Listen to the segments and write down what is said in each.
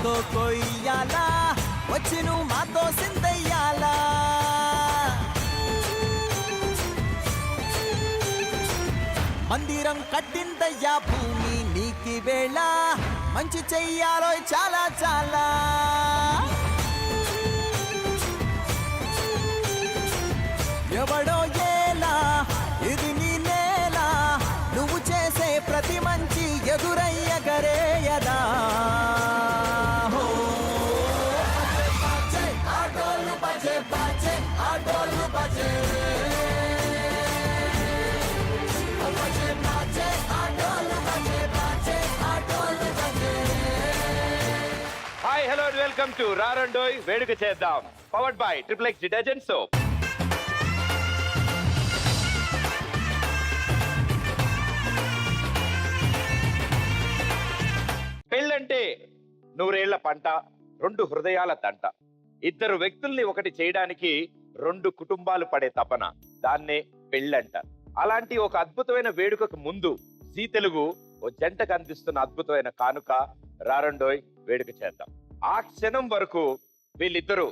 మాతో కొయ్యాలా వచ్చి నువ్వు మాతో సిందయ్యాలా మందిరం కట్టిందయ్యా భూమి నీకి వేళ మంచి చెయ్యాలో చాలా చాలా ఎవడో ఏలా ఇది నీ నేల నువ్వు చేసే ప్రతి మంచి ఎదురయ్యగరేయదా ఆటోలు బజే బజే ఆటోలు బజే హాయ్ హలో వెల్కమ్ టు రారండోయ్ వేడుక చేద్దాం powered by triple X detergent soap. పెళ్ళంటే నూరేళ్ల పంట, రెండు హృదయాల తంట, ఇద్దరు వ్యక్తుల్ని ఒకటి చేయడానికి రెండు కుటుంబాలు పడే తపన, దాన్నే పెళ్ళంట. అలాంటి ఒక అద్భుతమైన వేడుకకు ముందు జీ తెలుగు ఓ జంటకు అందిస్తున్న అద్భుతమైన కానుక రారండోయ్ వేడుక చేద్దాం. ఆ క్షణం వరకు వీళ్ళిద్దరూ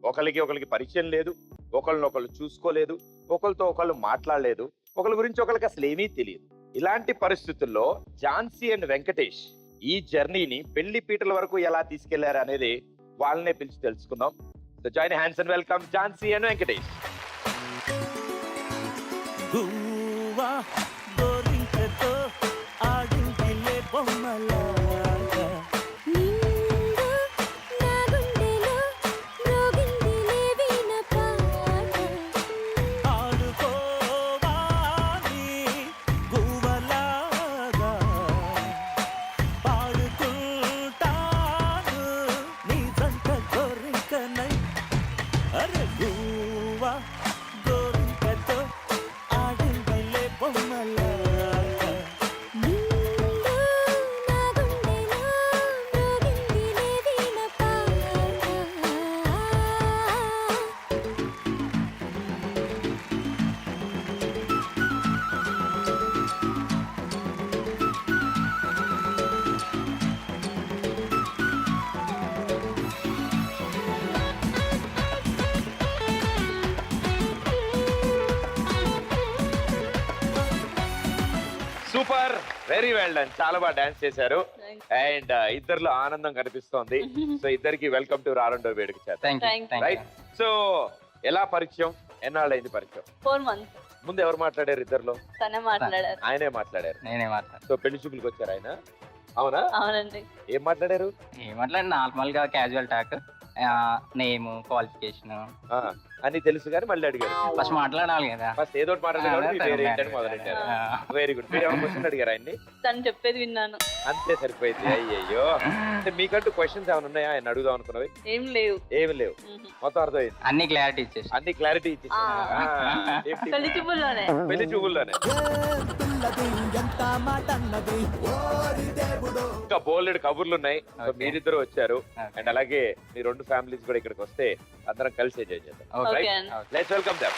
ఒకరికి పరిచయం లేదు, ఒకళ్ళనొకళ్ళు చూసుకోలేదు, ఒకరితో ఒకళ్ళు మాట్లాడలేదు, ఒకరి గురించి ఒకరికి అసలు ఏమీ తెలియదు. ఇలాంటి పరిస్థితుల్లో ఝాన్సీ అండ్ వెంకటేష్ ఈ జర్నీని పెళ్లి పీటల వరకు ఎలా తీసుకెళ్లారు అనేది వాళ్ళనే పిలిచి తెలుసుకుందాం. So join hands and welcome Jhansi and Venkatesh. Super, very well done, చాలా బాగా డాన్స్ చేశారు అండ్ ఇద్దరిలో ఆనందం కనిపిస్తోంది. సో ఇద్దరికి వెల్కమ్ టు రారండోయ్ వేడుక చేద్దాం. రైట్, సో ఎలా పరిచయం, ఎన్నాళ్ళైంది పరిచయం? 4 months. ముందు ఎవరు మాట్లాడారు ఇద్దరులో? ఆయనే మాట్లాడారు. సో పెళ్లి చూపులకు వచ్చారు ఆయన? అవునా? అవునండి. ఏం మాట్లాడారు? నార్మల్ గా క్యాజువల్ టాక్, నేమ్, క్వాలిఫికేషన్ అని తెలుసు కానీ మళ్ళీ అడిగారు. ఫస్ట్ మాట్లాడాలి కదా, ఫస్ట్ ఏదో మాట్లాడారు. మొదలెట్టారు. Very good. మీరు ఏమైనా క్వశ్చన్ అడిగారు ఆయన్ని? తను చెప్పేది విన్నాను, అంతే సరిపోయింది. అయ్యయ్యో, అంటే మీకంటూ క్వశ్చన్స్ ఏమైనా ఉన్నాయా ఆయన అడుగుదాం అనుకున్నవి? ఏం లేవు. ఏమి లేవు, మొత్తం అర్థమైంది. అన్ని క్లారిటీ ఇచ్చేసి పెళ్లి చూపుల్లోనే ఇంకా బోల్డ్ కబుర్లు ఉన్నాయి. మీరిద్దరు వచ్చారు అండ్ అలాగే మీ రెండు ఫ్యామిలీస్ కూడా ఇక్కడికి వస్తే అందరం కలిసి ఎంజాయ్ చేద్దాం. Let's welcome them.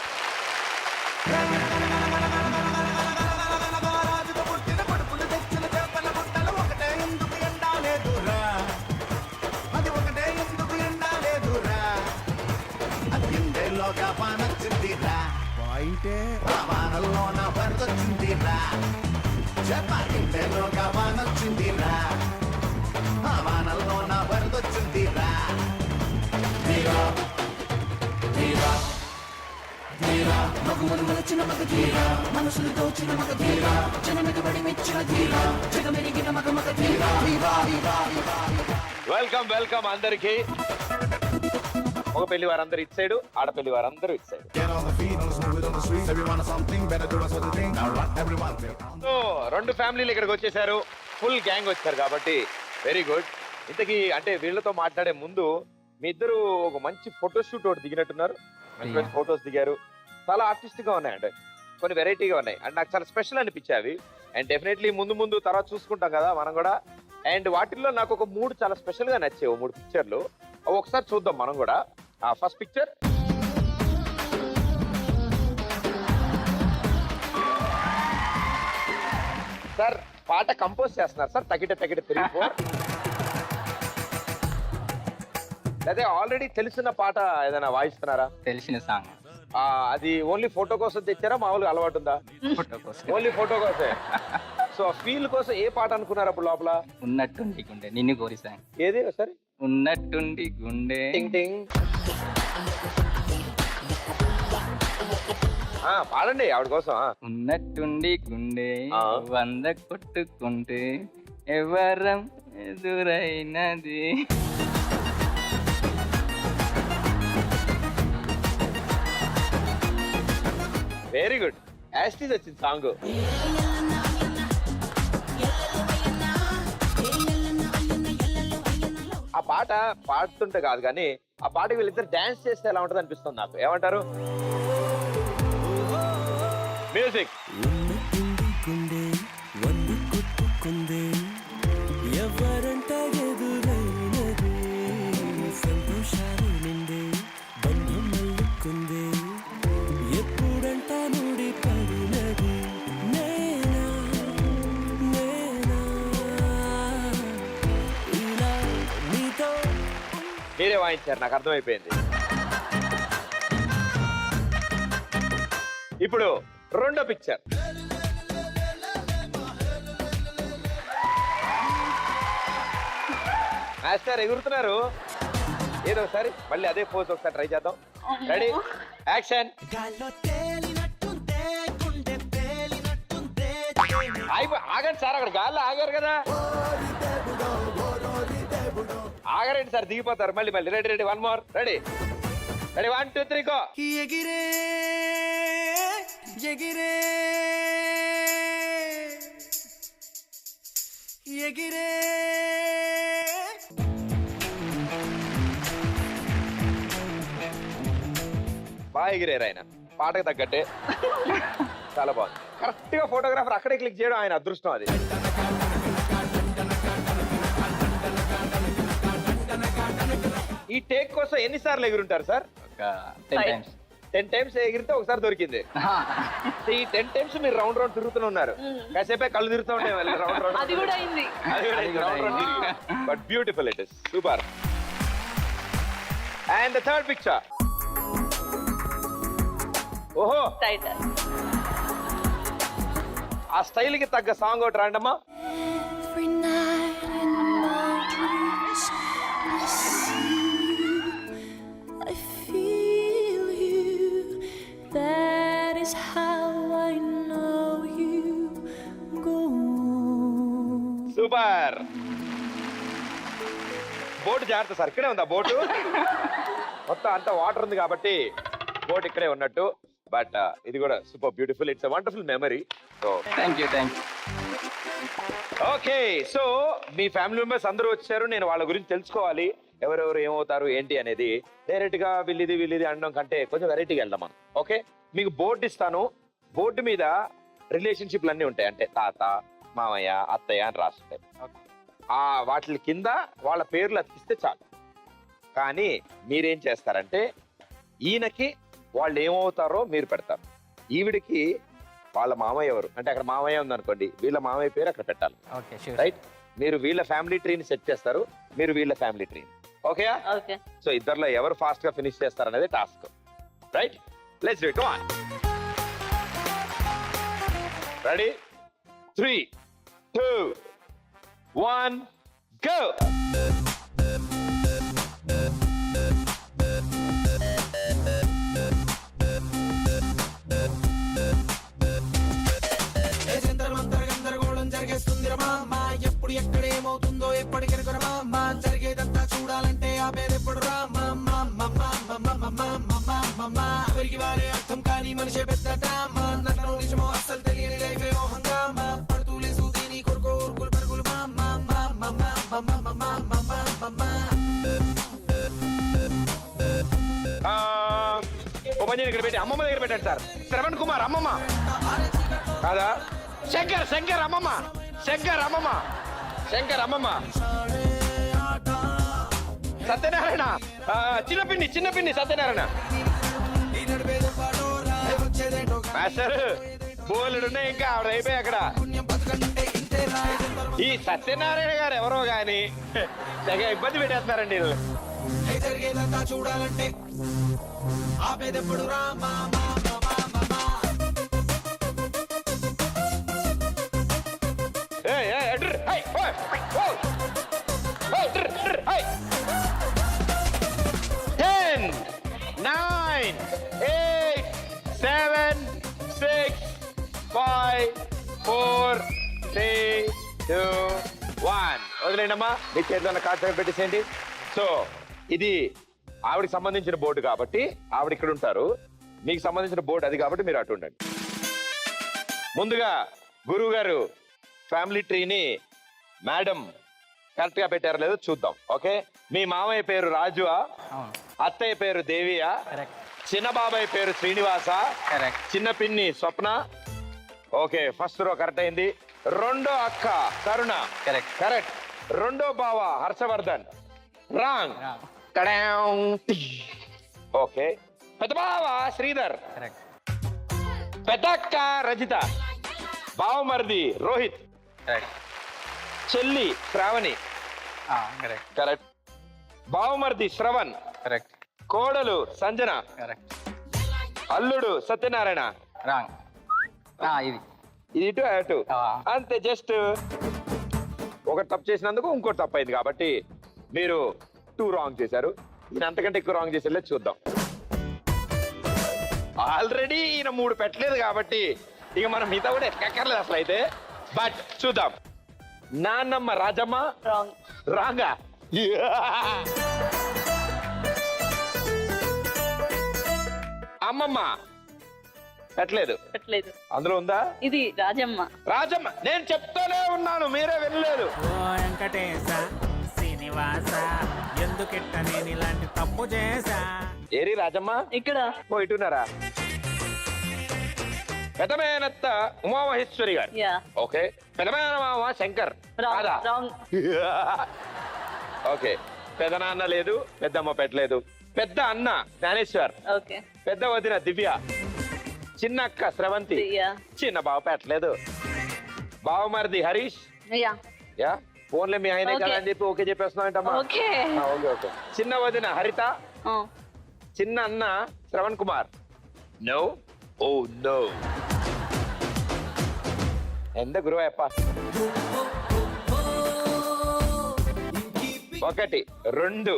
Welcome welcome అందరికి. మగ పెళ్లి వారందరూ ఇటు సైడ్, ఆడపెళ్లి వారందరూ ఇటు సైడ్. సో రెండు ఫ్యామిలీలు ఇక్కడికి వచ్చేసారు, ఫుల్ గ్యాంగ్ వచ్చారు కాబట్టి వెరీ గుడ్. ఇంతకీ అంటే వీళ్ళతో మాట్లాడే ముందు మీ ఇద్దరు ఒక మంచి ఫోటోషూట్ ఒకటి దిగినట్టున్నారు. మంచి మంచి ఫొటోస్ దిగారు, చాలా ఆర్టిస్టిక్ గా ఉన్నాయి, అంటే కొన్ని వెరైటీగా ఉన్నాయి అండ్ నాకు చాలా స్పెషల్ అనిపించాయి అవి. అండ్ డెఫినెట్లీ ముందు తర్వాత చూసుకుంటాం కదా మనం కూడా. అండ్ వాటిల్లో నాకు ఒక 3 చాలా స్పెషల్ గా నచ్చాయి, 3 పిక్చర్లు. అవి ఒకసారి చూద్దాం మనం కూడా. ఫస్ట్ పిక్చర్, సార్ పాట కంపోజ్ చేస్తున్నారు సార్, తగిట 3-4. అదే ఆల్రెడీ తెలిసిన పాట ఏదైనా వాయిస్తున్నారా? తెలిసిన సాంగ్ అది ఓన్లీ ఫోటో కోసం తెచ్చారా, మామూలుగా అలవాటు ఉందా? ఫోటో కోసం. ఓన్లీ ఫోటో కోసమే. సో ఫీల్ కోసం ఏ పాట అనుకున్నారు అప్పుడు లోపల? ఉన్నట్టుండి గుండె నిన్ను కోరి సాంగ్. ఏది ఒకసారి? ఉన్నట్టుండి గుండె టింగ్ టింగ్. పాడండి ఆవిడ కోసం. ఉన్నట్టుండి గుండె ఆ. 100 కొట్టుకుంటే ఎవరం ఎదురైనది. Very good. యాస్టీజ్ వచ్చింది సాంగ్. ఆ పాట పాడుతుంటే కాదు కానీ ఆ పాటకి వీళ్ళిద్దరు డాన్స్ చేస్తే ఎలా ఉంటుంది అనిపిస్తుంది నాకు. ఏమంటారు? మ్యూజిక్. ఉన్నట్టుండి గుండె వందు కొట్టుకుందే ఎవరంట ఎదురైనది సంతోషాలు నిండే బంధం మల్లుకుందే ఎప్పుడంట ముడి పడినది నేనా నేనా ఇలా నీతో మీరే వాయించారు, నాకు అర్థమైపోయింది. ఇప్పుడు రెండో పిక్చర్. మాస్టర్ ఎగురుతున్నారు. ఏదో ఒకసారి మళ్ళీ అదే పోజ్ ఒకసారి ట్రై చేద్దాం. Ready, action. గాల్లో తేలినట్టుందే గుండె పేలినట్టుందే ఆగండి సార్, అక్కడ గాల్లో ఆగారు కదా. ఆగరండి సార్, దిగిపోతారు మళ్ళీ. Ready ready, 1 more. Ready ready, 1 2 3 go. ఎగిరే ఎగిరే ఎగిరే బాగా ఎగిరారు ఆయన, పాటకు తగ్గట్టే. చాలా బాగుంది. కరెక్ట్ గా ఫోటోగ్రాఫర్ అక్కడే క్లిక్ చేయడం ఆయన అదృష్టం అది. ఈ టేక్ కోసం ఎన్నిసార్లు ఎగురుంటారు సార్? ఒక 10 times. 10 times ఎగిరితే ఒకసారి దొరికింది. ఈ 10 times మీరు రౌండ్ రౌండ్ తిరుగుతూనే ఉన్నారు. కాసేపే కళ్ళు తిరుగుతూ ఉండే రౌండ్ రౌండ్. అది కూడా అయింది. But beautiful it is. Super. And the third picture. ఓహో, టైటల్. ఆ స్టైల్ కి తగ్గ సాంగ్ ఒకటి రాండమ్మా. Every night in my dreams, I see you, I feel you. That is how I know you. Go on. Super. Boat జాగ్రత్త sir, ఇక్కడే ఉందా boat? మొత్తం అంతా వాటర్ ఉంది కాబట్టి బోట్ ఇక్కడే ఉన్నట్టు. బట్ ఇది కూడా super beautiful. It's wonderful memory. So thank you. Okay, so me family members అందరూ వచ్చారు. నేను వాళ్ళ గురించి తెలుసుకోవాలి, ఎవరెవరు ఏమవుతారు ఏంటి అనేది. డైరెక్ట్ గా వీళ్ళిది అనడం కంటే కొంచెం వెరైటీగా వెళ్దాం మనం. ఓకే, మీకు బోర్డు ఇస్తాను. బోర్డు మీద రిలేషన్షిప్లు అన్నీ ఉంటాయి. అంటే తాత, మామయ్య, అత్తయ్య అని రాస్తుంటాయి. ఆ వాటి కింద వాళ్ళ పేర్లు అతికిస్తే చాలు. కానీ మీరేం చేస్తారంటే ఈయనకి వాళ్ళు ఏమవుతారో మీరు పెడతారు. ఈవిడికి వాళ్ళ మామయ్య ఎవరు అంటే అక్కడ మామయ్య ఉందనుకోండి, వీళ్ళ మామయ్య పేరు అక్కడ పెట్టాలి. Okay, sure. రైట్? మీరు వీళ్ళ ఫ్యామిలీ ట్రీని సెట్ చేస్తారు, మీరు వీళ్ళ ఫ్యామిలీ ట్రీని. Okay, okay. సో ఇద్దర్లో ఎవరు ఫాస్ట్ గా ఫినిష్ చేస్తారు అనేది task. Right, let's do it. Come on. Ready, 3 2 1 go. గందరగోళం జరిగేస్తుంది రమా, ఎప్పుడు ఎక్కడేమవుతుందో ఎప్పటికెరగరమా, జరిగేదంతా చూడాలంటే ఆపేదెప్పుడు రామా. ఎవరికి వారే అర్థం కాని మనిషే పెద్ద డ్రామా, నన్ను నిజమో అస్సలు తెలియని లైఫ్ ఏమో హంగామా, పడుతూ లేసు దీని కొడుకో ఊరుకులు పరుగులు ఇక్కడ పెట్టి అమ్మమ్మ దగ్గర పెట్టండి సార్. శ్రవణ్ కుమార్ అమ్మమ్మ కాదా? శంకర్ అమ్మమ్మ, శంకర్ అమ్మమ్మ, సత్యనారాయణ, చిన్నపిన్ని సత్యనారాయణ. మాస్టర్ బోలుడు ఉన్నాయి, ఇంకా ఆవిడ అయిపోయి అక్కడ. ఈ సత్యనారాయణ గారు ఎవరో గాని తెగ ఇబ్బంది పెట్టేస్తున్నారండి. హే జరిగేదంతా చూడాలంటే ఆపేదెప్పుడు రా మా మా మా మా మా మా. ఏయ్, ఏయ్, అడ్రు, హై, ఓయ్, ఓయ్. ఓయ్, అడ్రు, అడ్రు, హై. 10, 9, 8, 7, 6, 5, 4, 3, 2, 1. వదిలేండమ్మా, మీ చేతిలో కార్డు పెట్టేసేయండి. సో ఇది ఆవిడకి సంబంధించిన బోర్డు కాబట్టి ఆవిడ ఇక్కడ ఉంటారు, మీకు సంబంధించిన బోర్డు అది కాబట్టి మీరు అటు ఉండండి. ముందుగా గురువు గారు ఫ్యామిలీ ట్రీని మేడం కరెక్ట్ గా పెట్టారో లేదో చూద్దాం. ఓకే, మీ మామయ్య పేరు రాజు, అవును, అత్తయ్య పేరు దేవియా, కరెక్ట్, చిన్న బాబాయ్ పేరు శ్రీనివాస, కరెక్ట్, చిన్న పిన్ని స్వప్న. ఓకే, ఫస్ట్ రో కరెక్ట్ అయింది. రెండో అక్క కరుణ, కరెక్ట్, కరెక్ట్. రెండో బావ హర్షవర్ధన్, రాంగ్. ఓకే, పెద్ద బావ శ్రీధర్, కరెక్ట్, పెద్ద అక్క రజిత, బావమరిది రోహిత్, కరెక్ట్, చెల్లి శ్రావణి, కరెక్ట్, కరెక్ట్. బావమరిది శ్రవణ్, కరెక్ట్, కోడలు సంజన, కరెక్ట్, అల్లుడు సత్యనారాయణ. రాంగ్, ఇది ఇది ఇటు అటు ఆ. అంతే. జస్ట్ ఒకటి తప్పు చేసినందుకు ఇంకోటి తప్పు అయింది కాబట్టి మీరు 2 రాంగ్ చేశారు. ఈయన అంతకంటే ఎక్కువ రాంగ్ చేసేలే చూద్దాం. ఆల్రెడీ ఈయన 3 పెట్టలేదు కాబట్టి ఇక మనం మిగతా కూడా ఎక్కర్లేదు అసలు అయితే. బట్ చూద్దాం. నాన్నమ్మ రాజమ్మ, రాంగ్. రాంగా. అమ్మమ్మ పెట్టలేదు, పెట్టలేదు. అందులో ఉందా? ఇది రాజమ్మ. రాజమ్మ నేను చెప్తానే ఉన్నాను, మీరే వెళ్ళలేదు. ఓ వెంకటేశ శ్రీనివాస ఎందుకెట్ట నేను ఇలాంటి తప్పు చేశా. ఏరి రాజమ్మ, ఇక్కడ ఓ ఇటున్నారా? పెదమేనత్త ఉమామహేశ్వరి గారు. యా. ఓకే, పెదమేనమామ శంకర్. రాంగ్. కాదా? రాంగ్. ఓకే, పెదనాన్న లేదు, పెద్దమ్మ పెట్టలేదు. పెద్ద అన్న జ్ఞానేశ్వర్, ఓకే. పెద్ద వదిన దివ్య, చిన్న అక్క స్రవంతి, యా. చిన్న బావ పెట్టలేదు. బావమరిది హరీష్. యా. యా, ఫోన్లే మీ ఆయనే ఓకే. కదా అని చెప్పి ఓకే చెప్పేస్తున్నాంటమ్మా. ఓకే. Okay okay. చిన్న వదిన హరిత, ఆ. చిన్న అన్న Shravan Kumar. No, oh no. ఎంత గురువయ్యప్ప. 1 2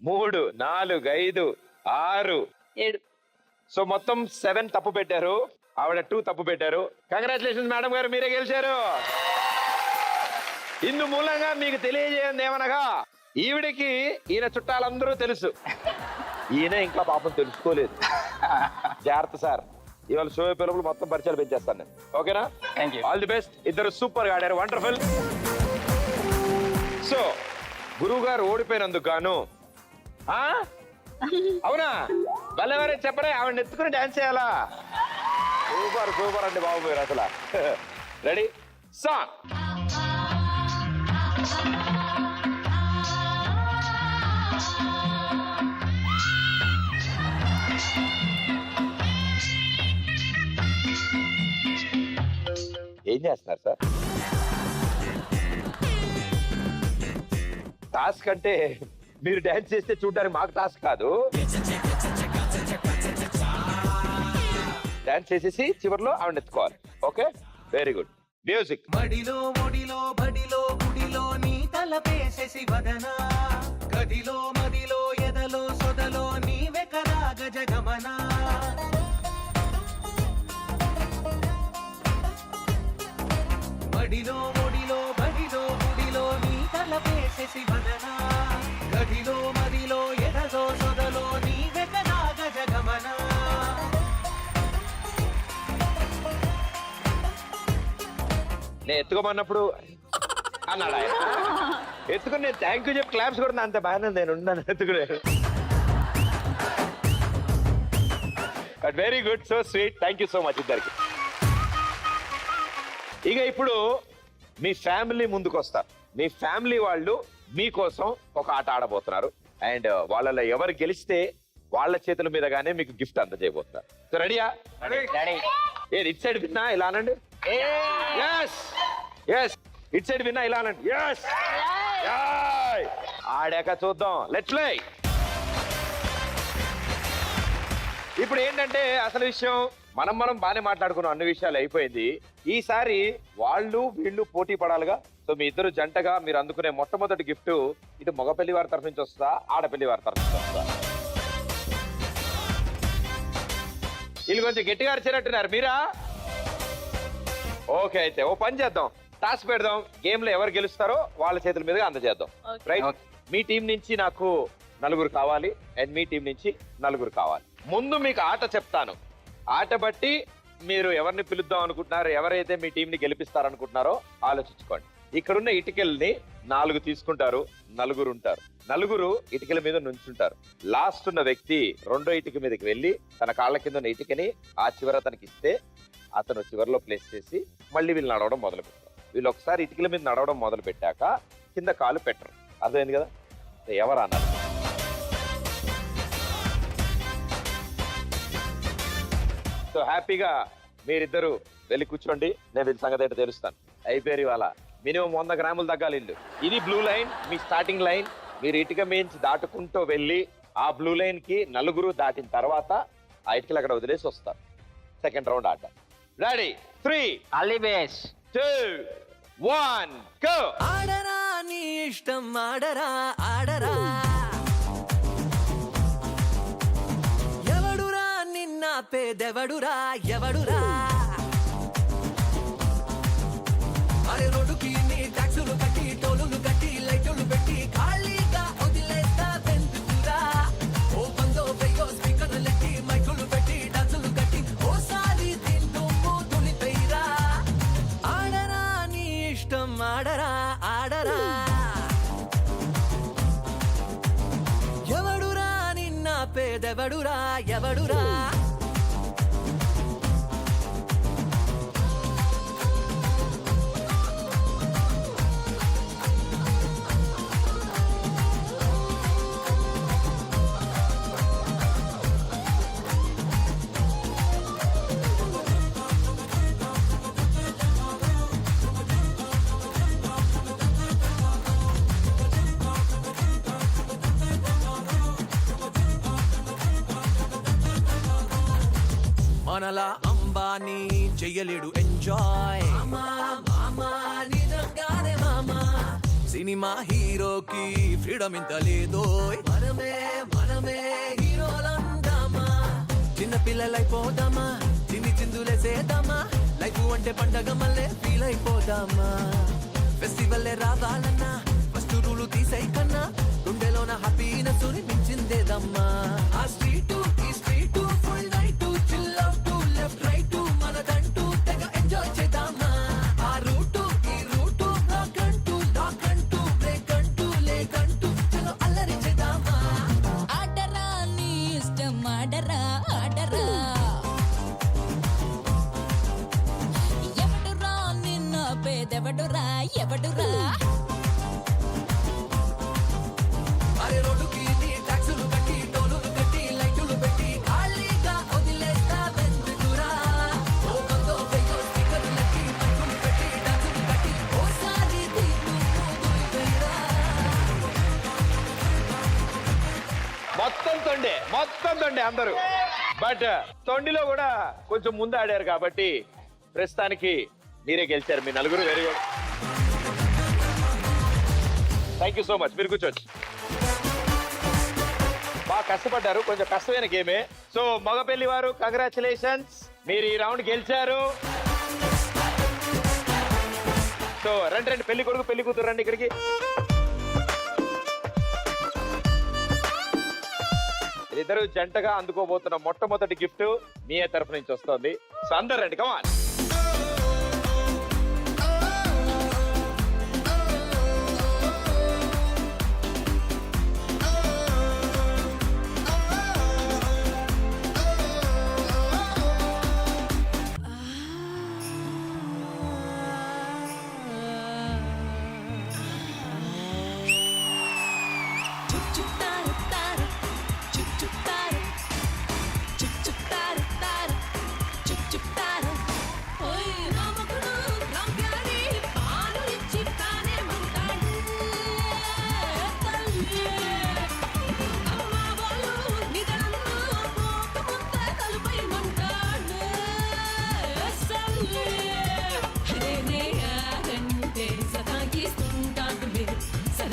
3 4 5 6. 7. సో మొత్తం 7 తప్పు పెట్టారు, ఆవిడ 2 తప్పు పెట్టారు. కంగ్రాచులేషన్స్ మేడం గారు, మీరే గెలిచారు. ఇందు మూలంగా మీకు తెలియజేయండి ఏమనగా, ఈవిడికి ఈయన చుట్టాలందరూ తెలుసు, ఈయన ఇంకా పాపం తెలుసుకోలేదు. జాగ్రత్త సార్, ఇవాళ షో పిలుపులు మొత్తం పరిచయాలు పెంచేస్తాను నేను. ఓకేనా? Thank you. All the best. ఇద్దరు సూపర్ గా ఆడారు, వండర్ఫుల్. సో గురువు గారు ఓడిపోయినందుకు గాను అవునా భలేవరే చెప్పరే, ఆవిడ ఎత్తుకుని డాన్స్ చేయాలా? సూపర్ సూపర్ అండి బాబు మీరు అసలు. Ready, song. ఏం చేస్తున్నారు సార్? టాస్క్ అంటే మీరు డాన్స్ చేస్తే చూడడానికి మాకు టాస్క్ కాదు. డాన్స్ చేసేసి చివరిలో ఆవిడ ఎత్తుకోవాలి. Okay, very good. మ్యూజిక్. బడిలో ఒడిలో బడిలో గుడిలో నీ తలపేసేసి వదనా, గదిలో మదిలో ఎదలో సొదలో నీవే కదా గజగమనా. బడిలో ఒడిలో బడిలో గుడిలో నీ తలపేసేసి వదనా, గదిలో మదిలో ఎదలో సొదలో నీవే కదా గజగమనా. నేను ఎత్తుకోమన్నప్పుడు అన్నాడు ఆయన. ఎత్తుకుని నేను థ్యాంక్ యూ చెప్పి క్లాప్స్ కొడుతున్నా, అంత బాగానే నేను ఉన్నాను ఎత్తుకునే. But very good, so sweet. Thank you so much ఇద్దరికి. ఇక ఇప్పుడు మీ ఫ్యామిలీ ముందుకు వస్తారు. మీ ఫ్యామిలీ వాళ్ళు మీకోసం ఒక ఆట ఆడబోతున్నారు. అండ్ వాళ్ళలో ఎవరు గెలిస్తే వాళ్ళ చేతుల మీదగానే మీకు గిఫ్ట్ అందజేయబోతున్నారు. సో రెడీయా? ఏది ఇట్ సైడ్ విన్నా ఇలా అనండి. ఎస్ ఎస్, ఇట్ సైడ్ విన్నా ఇలా అనండి. ఎస్, ఆడాక చూద్దాం. Let's play. ఇప్పుడు ఏంటంటే అసలు విషయం మనం బానే మాట్లాడుకున్నాం, అన్ని విషయాలు అయిపోయింది. ఈసారి వాళ్ళు వీళ్ళు పోటీ పడాలిగా. సో మీ ఇద్దరు జంటగా మీరు అందుకునే మొట్టమొదటి గిఫ్ట్ ఇటు మగ పెళ్లి వారి తరఫు నుంచి వస్తుందా, ఆడపెళ్లి వారి తరఫు నుంచి వస్తుందా? వీళ్ళు కొంచెం గట్టిగా అరిచినట్టున్నారు, మీరా? ఓకే, అయితే ఓ పని చేద్దాం, టాస్క్ పెడదాం. గేమ్ లో ఎవరు గెలుస్తారో వాళ్ళ చేతుల మీదుగా అందజేద్దాం. రైట్? Okay. మీ టీం నుంచి నాకు 4 కావాలి అండ్ మీ టీం నుంచి 4 కావాలి. ముందు మీకు ఆట చెప్తాను, ఆట బట్టి మీరు ఎవరిని పిలుద్దాం అనుకుంటున్నారు, ఎవరైతే మీ టీం ని గెలిపిస్తారనుకుంటున్నారో ఆలోచించుకోండి. ఇక్కడున్న ఇటుకల్ని 4 తీసుకుంటారు, 4 ఉంటారు. 4 ఇటుకల మీద నుంచుంటారు. లాస్ట్ ఉన్న వ్యక్తి రెండో ఇటుక మీదకి వెళ్ళి తన కాళ్ళ కింద ఉన్న ఇటుకని ఆ చివర తనకి ఇస్తే అతను చివరిలో ప్లేస్ చేసి మళ్ళీ వీళ్ళు నడవడం మొదలు పెడతారు. వీళ్ళు ఒకసారి ఇటుకల మీద నడవడం మొదలు పెట్టాక కింద కాలు పెట్టరు. అర్థమైంది కదా? ఎవరు అన్నారు? సో హ్యాపీగా మీరిద్దరు వెళ్ళి కూర్చోండి, నేను వీళ్ళ సంగతి ఏంటో తెలుస్తాను. అయిపోయారు ఇవాళ. మినిమం 100 గ్రాములు తగ్గాలి ఇల్లు. ఇది బ్లూ లైన్, మీ స్టార్టింగ్ లైన్. మీరు ఇటుక మించి దాటుకుంటూ వెళ్ళి ఆ బ్లూ లైన్ కి 4 దాటిన తర్వాత ఆ ఇటుకలు అక్కడ వదిలేసి వస్తారు. సెకండ్ రౌండ్ ఆట. Ready? 3, all the best. 2, 1 go. ఆడరా నీ ఇష్టం, ఆడరా ఆడరా, ఎవడురా నిన్న పేదెవడురా ఎవడురా, అరే రోడ్డుకి నీ ట్యాక్సులు కట్టి టోలులు కట్టి లైటులు పెట్టి ఖాళీగా వదిలేస్తా వెందుకురా, ఓ పందో వెయ్యో స్పీకర్లెట్టి మైకులు పెట్టి డాన్సులు కట్టి ఓసారి తింటూ దులిపైరా, ఆడరా నీ ఇష్టం, ఆడరా ఆడరా, ఎవడురా నిన్న పేదెవడురా ఎవడురా. మనలా అంబానీ చెయ్యలేడు ఎంజాయ్, నిజంగానే మామా, సినిమా హీరోకి ఫ్రీడమ్ ఇంత లేదో, మనమే హీరోలందామా, చిన్న పిల్లలైపోదామా, చిన్ని చిందులేసేద్దామా, లైఫ్ అంటే పండగ మళ్ళీ ఫీల్ అయిపోదామా, ఫెస్టివల్ రావాలన్నా ఫస్ట్ రూలు తీసై కన్నా గుండెలోన హ్యాపీనెస్ మించిందేదమ్మా, ఆ స్ట్రీటు ఈ street full night chill out left right మనదంటూ తెగ ఎంజాయ్ చేద్దామా, ఆ రూటు ఈ రూటు లాక్ అంటూ బ్రేక్ అంటూ లేకంటూ చలో అల్లరి చేద్దామా, ఆడరా నీ ఇష్టం, ఆడరా ఆడరా, ఎవడురా నిన్న పేదెవడురా ఎవడురా, అరే రోడ్డుకి నీ ట్యాక్సులు కట్టి టోలులు కట్టి లైటులు పెట్టి ఖాళీగా వదిలేస్తా వెందుకురా, ఓ పందో వెయ్యో స్పీకర్లకి మైకులు పెట్టి డాన్సులు కట్టి ఓసారి తింటూ దులిపైరా. మొత్తం తొండే అందరూ. బట్ తొండిలో కూడా కొంచెం ముందు ఆడారు కాబట్టి ప్రస్తుతానికి మీరే గెలిచారు, మీ 4. Very good, thank you so much. మీరు కూర్చోవచ్చు. బాగా కష్టపడ్డారు, కొంచెం కష్టమైన గేమే. సో మగ పెళ్లి వారు కంగ్రాచులేషన్స్, మీరు ఈ రౌండ్ గెలిచారు. సో రండి పెళ్లి కొడుకు పెళ్లి కూతురు రండి ఇక్కడికి. ఇద్దరు జంటగా అందుకోబోతున్న మొట్టమొదటి గిఫ్ట్ మీ తరఫు నుంచి వస్తుంది. సో అందరు రండి, కమాన్.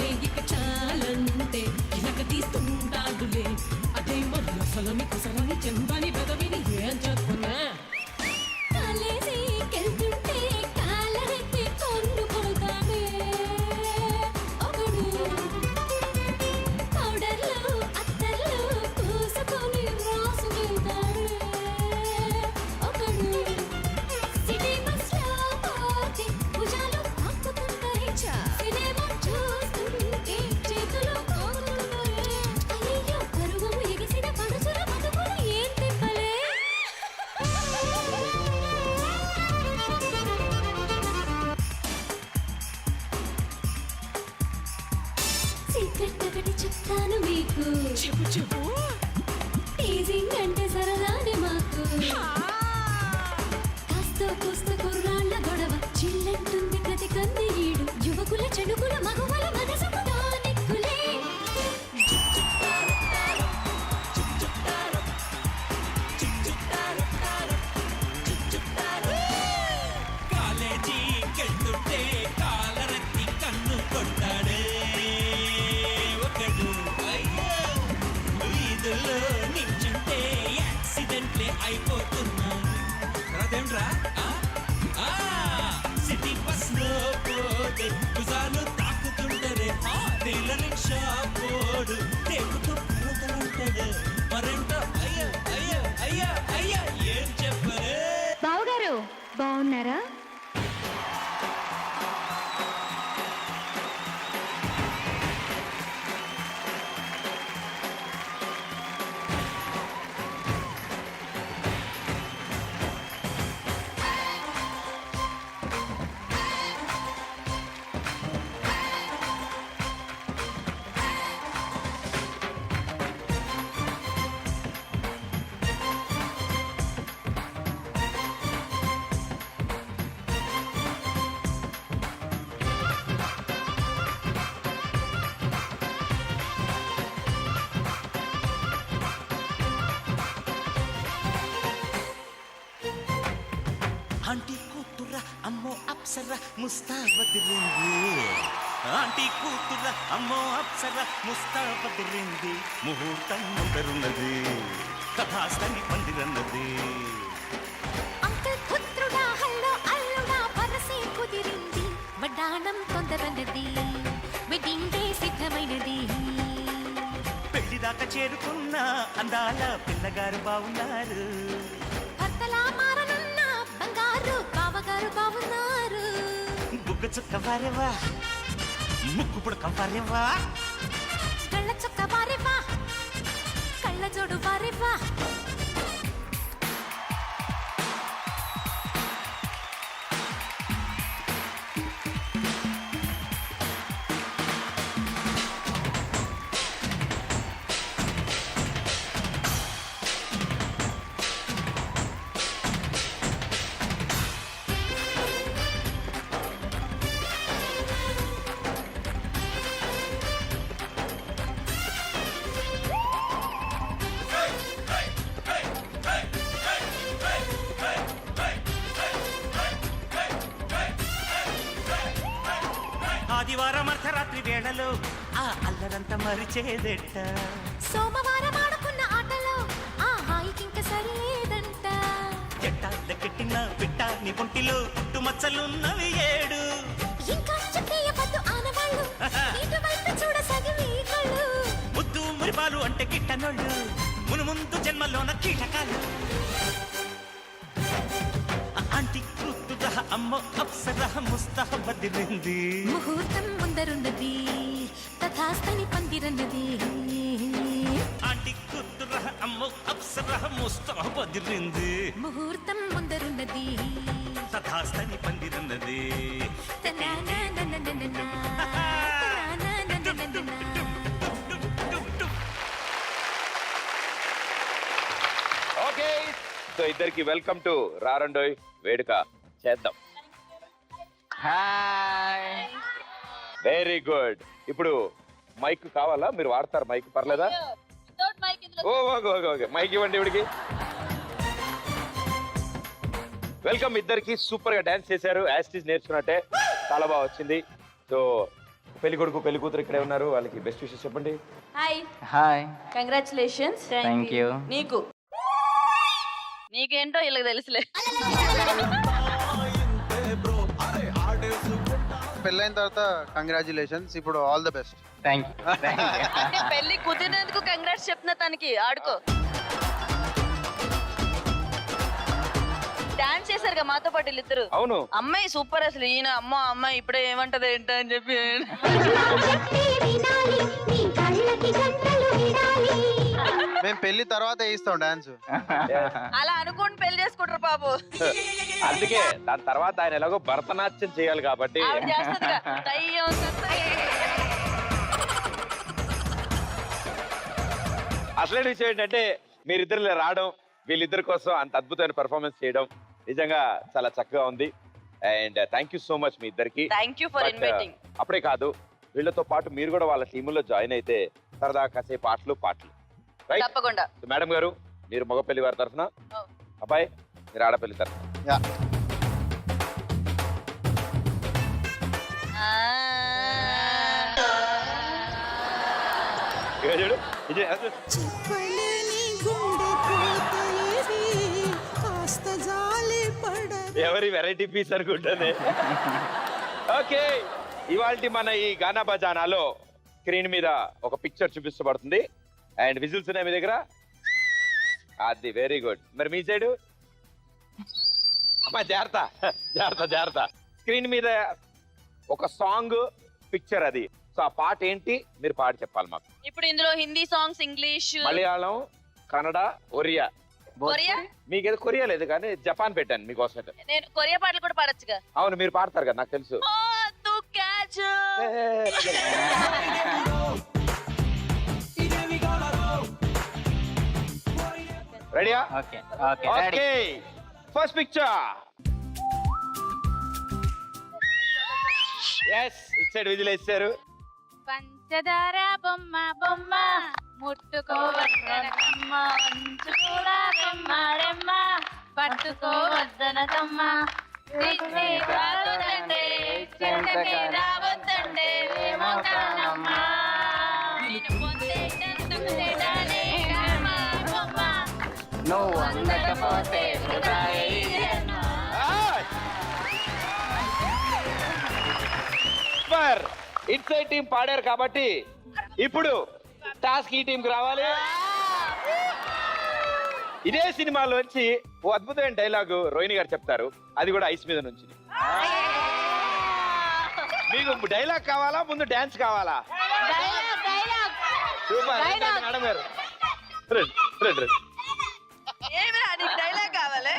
చాలే ఇక చాలంటే ఇలాగ తీస్తుంటాడులే అదే మరి అసలు మీకు సరని చెందని పెదవిని ఏం చెప్పున్నా కాలేజీకెళ్తుంటే కాలరెత్తి కొనుక్కోతాడే ఒకడు పౌడర్లు అత్తర్లు పూసుకొని రాసుకెళ్తాడే ఒకడు సిటీ బస్లో పోతే భుజాలు తాకుతుంటాయి సినిమా చూస్తుంటే చేతులు కాకుతుంటాయి అయ్యో పరువము ఎగిసిన పడుచుల బతుకులు ఏం తిప్పలే సీక్రెట్ ఒకటి చెప్తాను మీకు చెప్పు చెప్పు టీజింగ్ అంటే సరదానే మాకు కాస్తో కూస్తో కుర్రాళ్ళ గొడవ చిల్లంటుంది ప్రతి కంది ఈడు యువకుల చెడుకుల మగవల మనసుకు టానిక్కులే కాలేజీకెళ్తుంటే కాలరెత్తి కన్ను కొట్టాడే ఒకడు వీధుల్లో నించుంటే యాక్సిడెంట్లే అయిపోతున్నాడు అదేంట్రా సిటీ బస్ లో పోతే భుజాలు తాకుతుంటారే టైలరింగ్ షాప్ పోడు టేకుతూ పరుగుతుంటాడు మరేంటో అయ్యా అయ్యా అయ్యా అయ్యా ఏం చెప్పరే బావగారు బాగున్నారా? ఆంటీ కూతుర అమ్మో అప్సర ముస్తాబదిరింది ఆంటీ కూతుర అమ్మో అప్సర ముస్తాబదిరింది ముహూర్తం ముందరున్నది కథాస్థలి పందిరన్నది అంకుల్ పుత్రుడా హల్లో అల్లుడా వరసే కుదిరింది వడ్డాణం తొందరన్నది వెడ్డింగ్ డే సిద్ధమైనది పెళ్లిదాకా చేరుకున్న అందాల పిల్లగారు బాగున్నారు భర్తలా మారనున్న బంగారు బావగారు బావున్నారు బుగ్గ చుక్క వారేవా ముక్కు పుడక వారేవా కళ్ళ చొక్క వారేవా కళ్ళ జోడు వారేవా ఆదివారం అర్ధరాత్రి వేళలో ఆ అల్లరంతా మరిచేదెట్ట సోమవారం ఆడుకున్న ఆటలో ఆ హాయికింక సరిలేదంట జట్టాలకెట్టిన పిట్ట నీ ఒంటిలో పుట్టుమచ్చలున్నవి 7 ఇంకా చెప్పేయవద్దు ఆనవాళ్ళు ఇటువైపు చూడ సగివి కళ్ళు ముద్దు మురిపాలు అంటే గిట్టనోళ్ళు మునుముందు జన్మలోన కీటకాలు ఆంటీ కూతుర అమ్మో అప్సర ముస్తాబదిరింది ముహూర్తం ముందరున్నది తథాస్తని పందిరన్నది ఆంటీ కూతుర అమ్మో అప్సర ముస్తాబదిరింది ముహూర్తం ముందరున్నది తథాస్తని పందిరన్నది తనానానానానానా. తనానానానానానా. ఓకే సో ఇద్దరికి వెల్కమ్ టు రారండోయ్ వేడుక చేద్దాం హాయ్. వెరీ గుడ్ ఇప్పుడు మైక్ కావాలా మీరు వాడతారు మైక్ పర్లేదా వితౌట్ మైక్ ఇందులో ఓకే ఓకే ఓకే మైక్ ఇవ్వండి ఇవిడికి వెల్కమ్ ఇద్దరికి సూపర్ గా డాన్స్ చేశారు యాస్టీస్ నేర్చుకున్నట్టే చాలా బాగా వచ్చింది సో పెళ్లి కొడుకు పెళ్లి కూతురు ఇక్కడే ఉన్నారు, వాళ్ళకి బెస్ట్ విషెస్ చెప్పండి. Hi, hi, congratulations. Thank you. నీకు నీకేంటో వీళ్ళకి తెలుసులే. పెళ్ళైన తర్వాత కంగ్రాచులేషన్స్, ఇప్పుడు all the best. Thank you. అంటే పెళ్లి కుదిరినందుకు కంగ్రాట్స్ చెప్తున్నా తనకి. ఆడుకో. డాన్స్ చేశారుగా మాతో పాటు వీళ్ళిద్దరు. అవును, అమ్మాయి సూపర్ అసలు. ఈయన అమ్మ అమ్మాయి ఇప్పుడే ఏమంటది ఏంటో అని చెప్పి మేము పెళ్లి తర్వాత వేయిస్తాం డాన్స్. అలా అనుకోండి పెళ్లి చేసుకుంటారు పాపు. అందుకే దాని తర్వాత ఆయన ఎలాగో భరతనాట్యం చేయాలి కాబట్టి ఆవిడ చేస్తుందిగా. దయ్యం సుత్తరి. అసలైన విషయం ఏంటంటే మీరిద్దరు ఇలా రావడం, వీళ్ళిద్దరి కోసం అంత అద్భుతమైన పెర్ఫార్మెన్స్ చేయడం నిజంగా చాలా చక్కగా ఉంది. And thank you so much మీ ఇద్దరికి. Thank you for inviting. అప్పుడే కాదు, వీళ్ళతో పాటు మీరు కూడా వాళ్ళ టీములో జాయిన్ అయితే సరదా కాసేపు పాటలు రైట్. తప్పకుండా. మేడం గారు, మీరు మగపల్లి వారి తరఫున, అబ్బాయి మీరు ఆడపల్లి తరఫున. చూడు ఎవరి వెరైటీ పీస్ అనుకుంటుంది. ఓకే, ఇవాళ మన ఈ గానా బజానాలో స్క్రీన్ మీద ఒక పిక్చర్ చూపించబడుతుంది అండ్ విజిల్స్ ఉన్నాయి మీ దగ్గర. అది వెరీ గుడ్. మరి మీ సైడు అమ్మా జాగ్రత్త జాగ్రత్త జాగ్రత్త. స్క్రీన్ మీద ఒక సాంగ్ పిక్చర్, అది సో ఆ పాట ఏంటి మీరు పాడి చెప్పాలి మాకు. ఇప్పుడు ఇందులో Hindi songs, English, Malayalam, Kannada, Oriya. Korea. మీకేదో కొరియా లేదు కానీ జపాన్ పెట్టాను మీకోసం. నేను కొరియా పాటలు కూడా పాడొచ్చుగా. అవును, మీరు పాడతారు కదా, నాకు తెలుసు. రెడీయా? Okay okay, ready. Okay, first picture. Yes, ఇటు సైడ్ విజిల్ వేస్తారు. పంచదార బొమ్మ బొమ్మ ముట్టుకోవద్దనమ్మ, ఉంచుకోడా బొమ్మాడమ్మ, పట్టుకోవద్దనమ్మ, రావద్దంటే ఏమవుతానమ్మ, నేను పొందేటందుకు తేడానే రామ బొమ్మ, నువ్వు అందకపోతే సూపర్. ఇట్ సైడ్ టీం పాడారు కాబట్టి ఇప్పుడు టాస్క్ ఈ టీంకి రావాలి. ఇదే సినిమాలోంచి ఓ అద్భుతమైన డైలాగు రోహిణి గారు చెప్తారు, అది కూడా ఐస్ మీద నుంచి. మీకు డైలాగ్ కావాలా, ముందు డాన్స్ కావాలా? సూపర్ మేడం గారు. ఏమిరా నీకు డైలాగ్ కావాలి?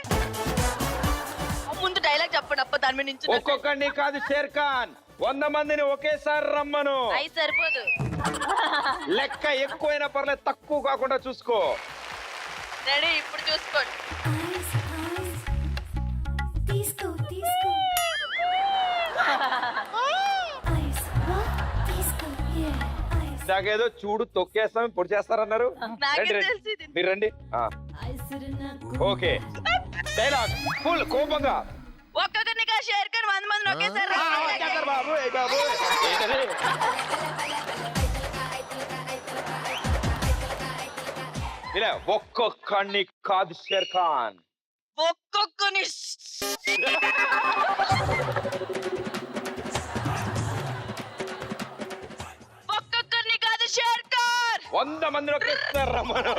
ముందు డైలాగ్ చెప్పండి అప్ప, దాని మీద నుంచి. ఒక్కొక్కడిని కాదు షేర్ ఖాన్, 100 మందిని ఒకేసారి రమ్మను. అయి సరిపోదు, లెక్క ఎక్కువైనా పర్లేదు, తక్కువ కాకుండా చూసుకో. రెడీ? ఇప్పుడు చూసుకోండి. తీసుకో తీసుకో తీసుకో. దాకేదో చూడు తొక్కేస్తాం పొడి చేస్తారన్నారు. నాకే రండి, తెలిసి రండి. మీరు రండి. ఓకే, డైలాగ్ ఫుల్ కోపంగా. ఒక్కొక్కరిని కా షేర్ కర్ 100 మందిని ఒకేసారి వచ్చేస్తారు బాబు, ఏ బాబు. ఏంటది? ఇలా ఒక్కొక్కడిని కాదు షేర్ ఖాన్, ఒక్కొక్కని ఒక్కొక్కరిని కాదు షేర్ కర్ 100 మందిని ఒకేసారి రమ్మను.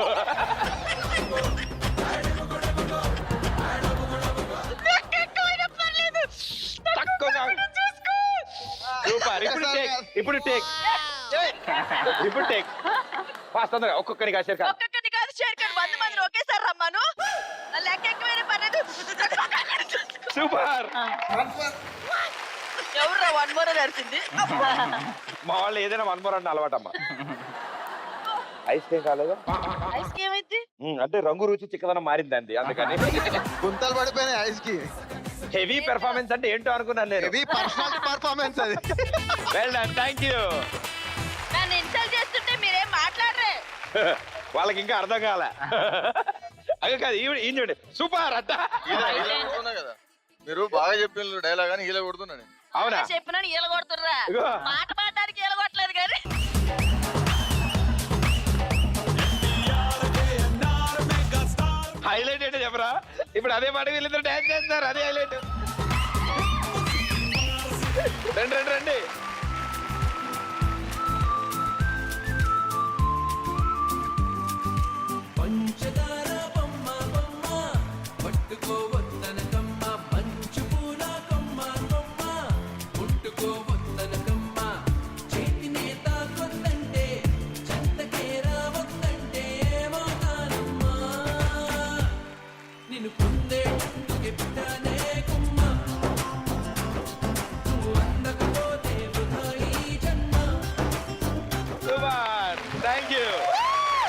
సూపర్. ఇప్పుడు టేక్ ఫాస్ట్ తొందరగా. ఒక్కొక్కరిని కాదు షేర్ ఖాన్, ఒక్కొక్కరిని కాదు షేర్ కర్ 100 మందిని ఒకేసారి రమ్మను. లెక్క ఎక్కువైనా పర్లేదు. సూపర్. ఎవరు 1 మోర్ నడిచింది? మా వాళ్ళు ఏదైనా 1 మోర్ అన్న అలవాటమ్మా. ఐస్ క్రీమ్ కాలేదా? ఐస్ ఏమైంది? అంటే రంగు రుచి చిక్కదనం మారిందండి, అందుకని. గుంతలు పడిపోయినాయి ఐస్ కి. హెవీ పెర్ఫార్మెన్స్ అంటే ఏంటో అనుకున్నాను నేను. హెవీ పర్ఫార్మెన్స్ అది. Well done, thank you. నన్ను ఇన్సల్ట్ చేస్తుంటే మీరేం మాట్లాడరే. వాళ్ళకి ఇంకా అర్థం కాల. అదే కాదు, ఈయన చూడండి సూపర్ అట్ట. కదా మీరు బాగా చెప్పిన డైలాగ్ అని ఇలా కొడుతున్నాను. అవునా? చెప్పినా ఈల కొడుతుర్రా. ఇగో. మాట పాడడానికి అదే మాట వీళ్ళిద్దరు డాన్స్ చేస్తారు, అదే హైలైట్. రండి రండి రండి. పంచదార బొమ్మ బొమ్మ పట్టుకోవద్దనకమ్మ, మంచు పూల కొమ్మ కొమ్మ ముట్టుకోవద్దనకమ్మ, చేతినే తాకొద్దంటే చెంతకే రావద్దంటే ఏమవుతానమ్మా, నిన్ను పొందేందుకే పుట్టానే కుమ్మ, నువ్వు అందకపోతే వృధా ఈ జన్మ. Super, thank you,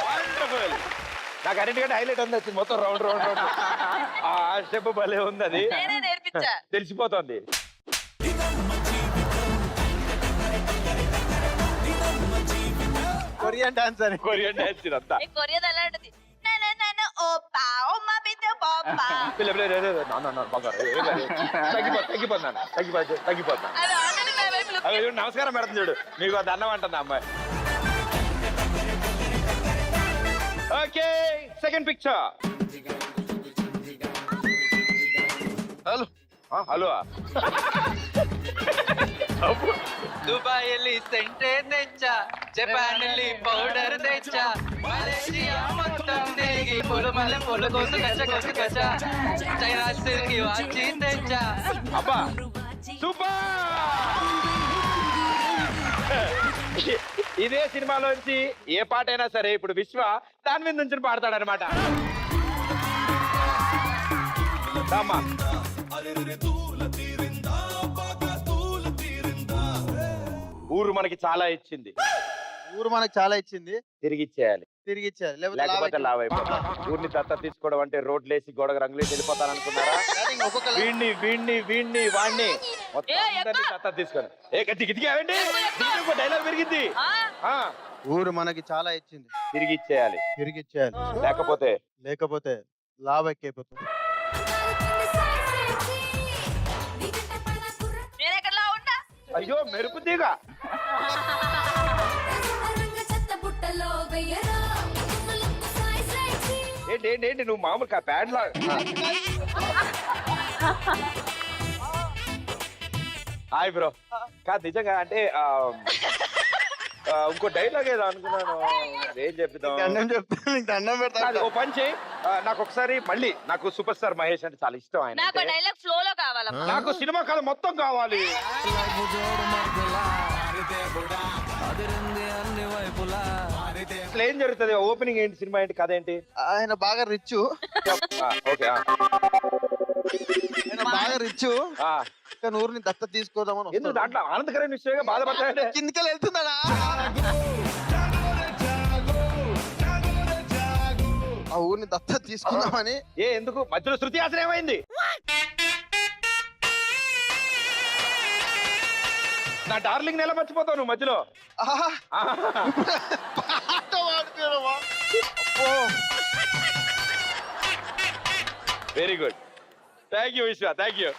wonderful. నాకు అన్నిటికంటే హైలైట్ ఉంది వచ్చింది, మొత్తం రౌండ్ రౌండ్ రౌండ్. ఆ స్టెప్ భలే ఉంది, అది నేనే నేర్పించా. తెలిసిపోతుంది. కొరియన్ డాన్స్ అని. కొరియన్ డాన్స్ ఇదంతా. ఏ కొరియన్ అలాంటిది. ఓపా ఓమ్మా బిడ్డ పాపా. తగ్గిపోతున్నా. అది ఆల్రెడీ నా వైపు look అవి చూడు, నమస్కారం మేడం చూడు, మీకు దండం అంటుంది అమ్మాయి. Okay, second picture. Hello. Hello. Dubai వెళ్ళి సెంటే తెచ్చా, జపాన్ వెళ్ళి పౌడర్ తెచ్చా, మలేషియా మొత్తం తిరిగి పూలు మల్లె పూలు కోసు కచ్చ చైనా సిల్కి వాచి తెచ్చా. అబ్బా సూపర్. ఇదే సినిమాలోంచి ఏ పాట అయినా సరే ఇప్పుడు విశ్వ దాని మీద నుంచి పాడతాడనమాట. ఊరు మనకి చాలా ఇచ్చింది, ఊరు మనకు చాలా ఇచ్చింది, తిరిగి ఇచ్చేయాలి, తిరిగి ఇచ్చేయాలి, లేకపోతే లావ్ అయిపోతాం. ఊరిని దత్త తీసుకోవడం అంటే రోడ్లేసి గోడకు రంగులేసి వెళ్ళిపోతాను అనుకున్నారా? ఒక్కొక్క వీడిని వాడిని మొత్తం అందరినీ దత్త తీసుకొని దిగావండి, డైలాగ్ పెరిగింది. ఊరు మనకి చాలా ఇచ్చింది, తిరిగి ఇచ్చేయాలి, తిరిగి ఇచ్చేయాలి, లేకపోతే లాభ ఎక్కిపోతుంది. నేను ఎక్కడలా ఉన్నా. అయ్యో మెరుపు తీగ. ఏంటి నువ్వు మామూలు ప్యాడ్ లా. Hi bro. కాదు నిజంగా అంటే ఇంకో డైలాగ్ ఏదో అనుకున్నాను, ఏం చెప్తాం. దండం పెడతా. ఓ పని చేయి, నాకు ఒకసారి మళ్ళీ, నాకు సూపర్ స్టార్ మహేష్ అంటే చాలా ఇష్టం. ఆయన నాకు డైలాగ్ ఫ్లో లో కావాలమ్మా. నాకు సినిమా కథ మొత్తం కావాలి. అసలు ఏం జరుగుతుంది, ఓపెనింగ్ ఏంటి, సినిమా ఏంటి, కథ ఏంటి? ఆయన బాగా రిచ్, ఓకే. ఆయన బాగా రిచ్, కానీ ఊరిని దత్త తీసుకోదామని. ఎందుకు దాంట్లో ఆనందకరమైన విషయంగా బాధపడతాయంటే కిందకెళ్ళి వెళ్తున్నాడా? ఆ ఊరిని దత్త తీసుకుందామని. ఎందుకు మధ్యలో శృతి హాసన్ ఏమైంది? నా డార్లింగ్ నెల మర్చిపోతావు నువ్వు మధ్యలో. పాట పాడుతున్నావా? Very good, thank you Vishwa, thank you.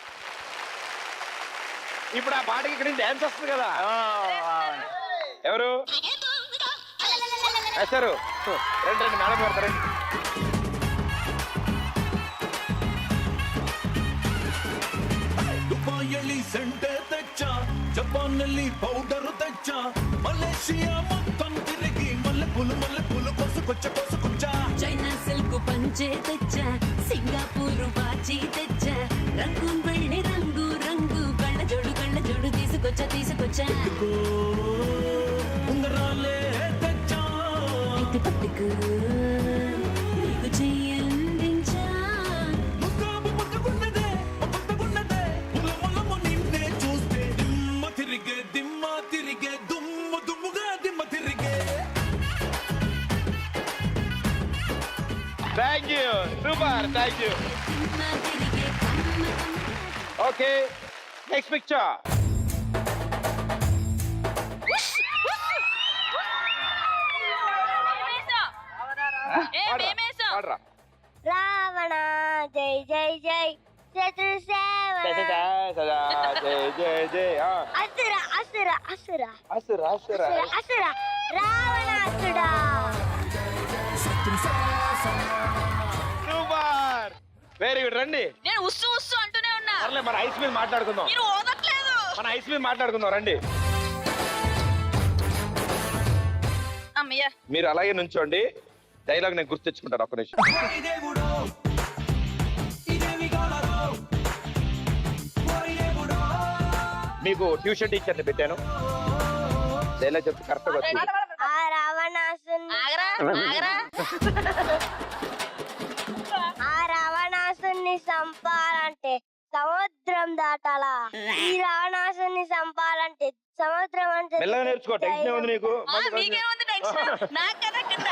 ఇప్పుడు ఆ పాటకి ఇక్కడ డాన్స్ వస్తుంది కదా. ఎవరు వేస్తారు? రండి రండి మేడం పెడతారండి. ದುಬಾಯಲ್ಲಿ ಸೆಂಟೆ ತೆಚ್ಚ, ಜಪಾನ್ನಲ್ಲಿ ಪೌಡರ್ ತೆಚ್ಚ, ಮಲೇಷಿಯಾ ಮೊತ್ತಂ ತಿರುಗಿ ಮಲ್ಲೆ ಪುಲು ಕೊಚ್ಚ. చైనా సిల్క్ పంచే తెచ్చా, సింగపూర్ వాచి తెచ్చా, రంగు వెళ్ళి రంగు రంగు కళ్ళ జోడు తీసుకొచ్చా. ఉంగరాలే తెచ్చ, ఇది పట్టుకు నీకు చెయ్యందించా. ముట్టుకున్నదే ముల్లము నిన్నే చూస్తే దిమ్మ తిరిగే దుమ్ముగా దిమ్మ తిరిగే. Thank you, super, thank you. Okay, next picture. Ravana జై జై జై చతుర్సేవన జయ. అసుర రావణాసుడా. సూపర్. వెరీ గుడ్ రండి. నేను ఉస్సు ఉస్సు అంటూనే ఉన్నా. సర్లే మన ఐస్ మీద మాట్లాడుకుందాం. మీరు ఓదట్లేదు. మన ఐస్ మీద మాట్లాడుకుందాం రండి. అమ్మయ్య. మీరు అలాగే నుంచోండి. డైలాగ్ నేను గుర్తు తెచ్చుకుంటాను ఒక్క నిమిషం. మీకు ట్యూషన్ టీచర్ని పెట్టాను. డైలాగ్ చెప్తే కరెక్ట్గా వచ్చింది. ఆ రావణాసుని ఆగరా ఆగరా. ఆ రావణాసుని చంపాలంటే సముద్రం దాటాలా. ఈ రావణాసుని చంపాలంటే సముద్రం అంటే మెల్లగా నేర్చుకో. టెన్షన్ ఉంది నీకు. మీకేముంది టెన్షన్? నాకు కదా కింద.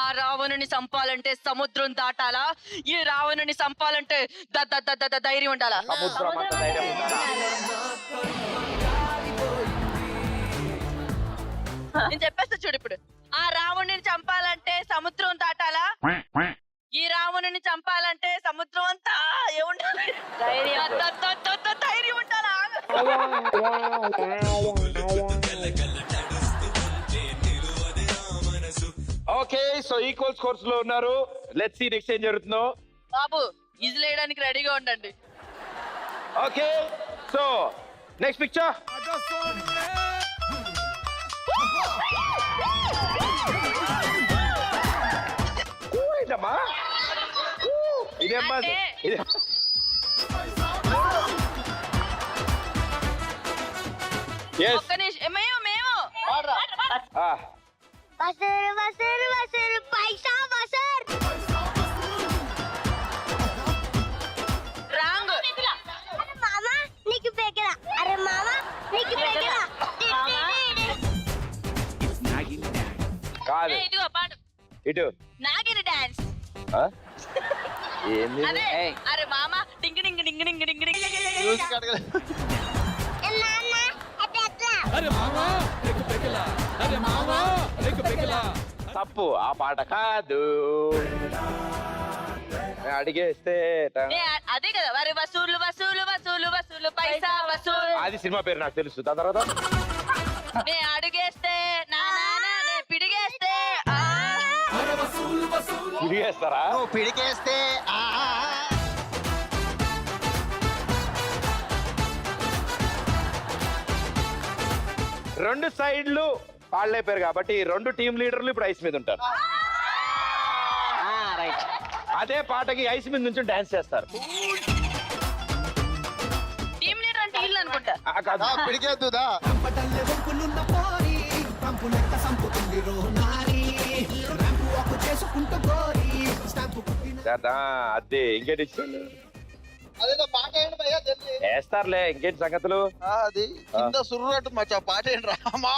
ఆ రావణుని చంపాలంటే సముద్రం దాటాలా. ఈ రావణుని చంపాలంటే ధైర్యం ఉండాలా. సముద్రం అంత ధైర్యం ఉండాలా? నేను చెప్పేస్తా చూడు ఇప్పుడు. ఆ రావణుని చంపాలంటే సముద్రం దాటాలా. ఈ రావణుని చంపాలంటే సముద్రం అంతా ఏముండాలి. ధైర్యం ఉండాలా. ఓకే సో ఈక్వల్ స్కోర్స్ లో ఉన్నారు. లెట్స్ సీ నెక్స్ట్ ఏం జరుగుతుందో. బాబు ఈజీలు వేయడానికి రెడీగా ఉండండి. Okay so next picture. ఏంటమ్మా ఇదేమ్మా ఇదే. ఒక్క నిమిషం. మేము వసరు వసరు వసరు పైసా వసర్. రాంగ్. అరే మామా నీకు పెగల. అరే మామా నీకు పెగల. కాదు ఇదిగో పాడు. ఇటు నాగిరి డాన్స్. ఏంది అదే అరే మామ డింగ్ డింగ్ డింగ్ డింగ్ డింగ్ డింగ్. నాన్న అది ఎట్లా. తప్పు. ఆ పాట కాదు. అడిగేస్తే అదే కదా. వారి వసూలు వసూలు వసూలు వసూలు పైసా వసూలు. అది సినిమా పేరు నాకు తెలుసు. దాని తర్వాత నే అడుగేస్తే నా నాన్న నే పిడిగేస్తే తిరిగేస్తారా? పిడికేస్తే రెండు సైడ్లు పాడలేపారు కాబట్టి రెండు టీం లీడర్లు ఇప్పుడు ఐస్ మీద ఉంటారు. అదే పాటకి ఐస్ మీద నుంచి డాన్స్ చేస్తారు. టీం లీడర్ అంటే ఇల్లు అనుకుంటా. పిడికేద్దుదా. అదే ఇంకేంటి ఇచ్చాడు అదేదో పాట ఏంటి భయ్యా జల్దీ. వేస్తారులే. ఇంకేంటి సంగతులు? అది కింద సుర్రట్టు మచ్చా పాట ఏంటి రామా.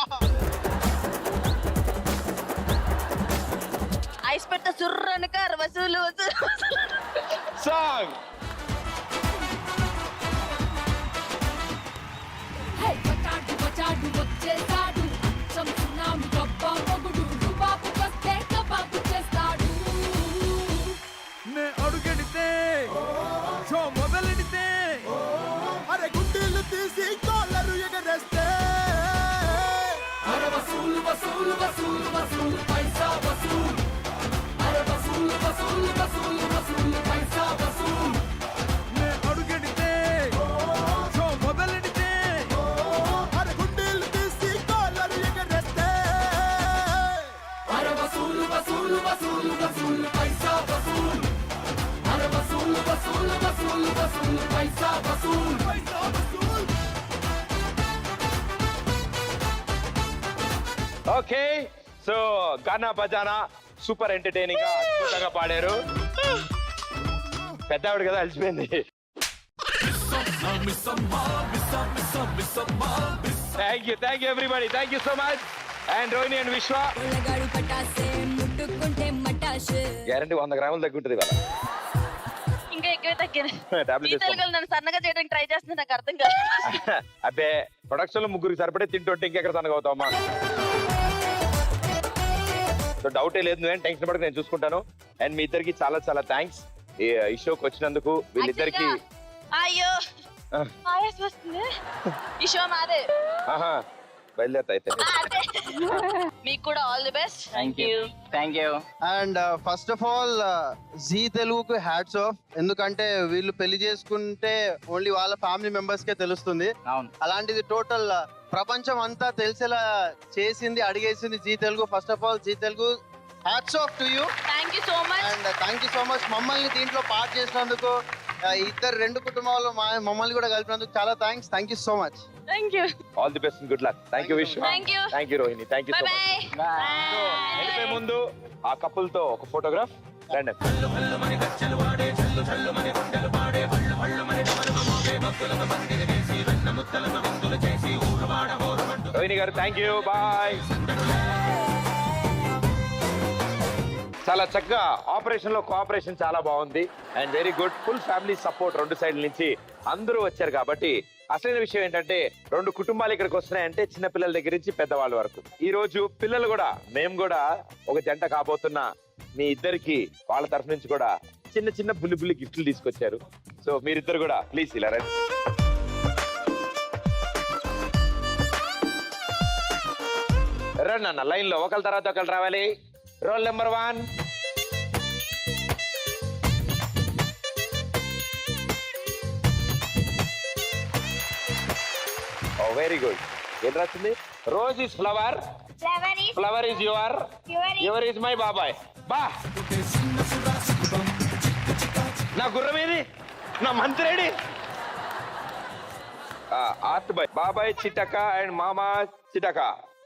ఐస్ పెట్ట సుర్రనుక వసూలు వసూలు. సాంగ్. పచాడు పచాడు వచ్చేసాడు అచ్చం సునామీ గబ్బా మొగుడు రుబాబు వస్తే కబాబు చేస్తాడు. నే అడుగెడితే షో మొదలెడితే అరే గుండెలు తీసి కాలరు ఎగరేస్తే అరే వసూలు వసూలు వసూలు వసూలు పైసా వసూలు. అరే వసూలు వసూలు వసూలు వసూలు పైసా వసూలు. నే అడుగెడితే షో మొదలెడితే అరే గుండెలు తీసి కాలరు ఎగరేస్తే అరే వసూలు వసూలు వసూలు వసూలు పైసా వసూలు. అరే వసూలు వసూలు వసూలు వసూలు పైసా వసూలు. ఓకే సో గానా బజానా సూపర్ ఎంటర్టైనింగ్ గా అద్భుతంగా పాడారు. పెద్దవాడు కదా అలసిపోయింది. Thank you everybody. Thank you so much. And Rohini and Vishwa guarantee 100 గ్రాములు తగ్గుంటుంది ఇవాళ. ఇంకా ఎక్కువ తగ్గింది. టాబ్లెట్ ఈ తెలుగులో నన్ను సన్నగా చేయడానికి ట్రై చేస్తున్నా. నాకు అర్థం కాదు. అబ్బే ప్రొడక్షన్ లో ముగ్గురికి సరిపడే తింటుంటే ఇంకెక్కడ సన్నగా అవుతామా? సో డౌటే లేదు. నువ్వేం టెన్షన్ పడక నేను చూసుకుంటాను. అండ్ మీ ఇద్దరికి చాలా చాలా థ్యాంక్స్ ఈ షోకి వచ్చినందుకు. వీళ్ళిద్దరికి అయ్యో ఆయాసం వస్తుంది. ఈ షో మాదే. బయలుదేరతా అయితే. అదే మీకు కూడా all the best. Thank you. And first of all Zee తెలుగుకు హ్యాట్స్ ఆఫ్. ఎందుకంటే వీళ్ళు పెళ్లి చేసుకుంటే ఓన్లీ వాళ్ళ ఫ్యామిలీ మెంబర్స్ కే తెలుస్తుంది. అవును. అలాంటిది టోటల్ ప్రపంచం అంతా తెలిసేలా చేసింది, అడిగేసింది Zee Telugu. First of all Zee Telugu hats off to you. Thank you so much. And thank you so much మమ్మల్ని దీంట్లో పార్ట్ చేసినందుకు. ఇద్దరు రెండు కుటుంబాలు మమ్మల్ని కూడా కలిపినందుకు చాలా thanks. Thank you so much. Thank you. All the best, good luck. Thank you Vishwa. Thank you. Thank you Rohini. Thank you bye so bye. Much. వెళ్ళిపోయే ముందు ఆ కపుల్ తో ఒక ఫోటోగ్రాఫ్ రండి. రోహిణి గారు థ్యాంక్ యూ, బాయ్. చాలా చక్కగా ఆపరేషన్ లో కోఆపరేషన్ చాలా బాగుంది and very good. Full family support రెండు సైడ్ల నుంచి అందరూ వచ్చారు కాబట్టి అసలైన విషయం ఏంటంటే రెండు కుటుంబాలు ఇక్కడికి వస్తున్నాయంటే చిన్న పిల్లల దగ్గర నుంచి పెద్దవాళ్ళ వరకు. ఈ రోజు పిల్లలు కూడా మేము కూడా ఒక జంట కాబోతున్న మీ ఇద్దరికి వాళ్ళ తరఫు నుంచి కూడా చిన్న చిన్న బుల్లి బుల్లి గిఫ్ట్లు తీసుకొచ్చారు. సో మీరిద్దరు కూడా ప్లీజ్ ఇలా రండి. రండి అన్న లైన్ లో ఒకళ్ళ తర్వాత ఒకళ్ళు రావాలి. Roll number 1. ఓ వెరీ గుడ్. ఏం రాసింది? Rose is flower, flower is your is my బాబాయ్. బా నా గుర్రం ఏది? నా మంత్రేడి? ఆర్ట్ బై బాబాయ్ చిటక అండ్ మామా చిటక.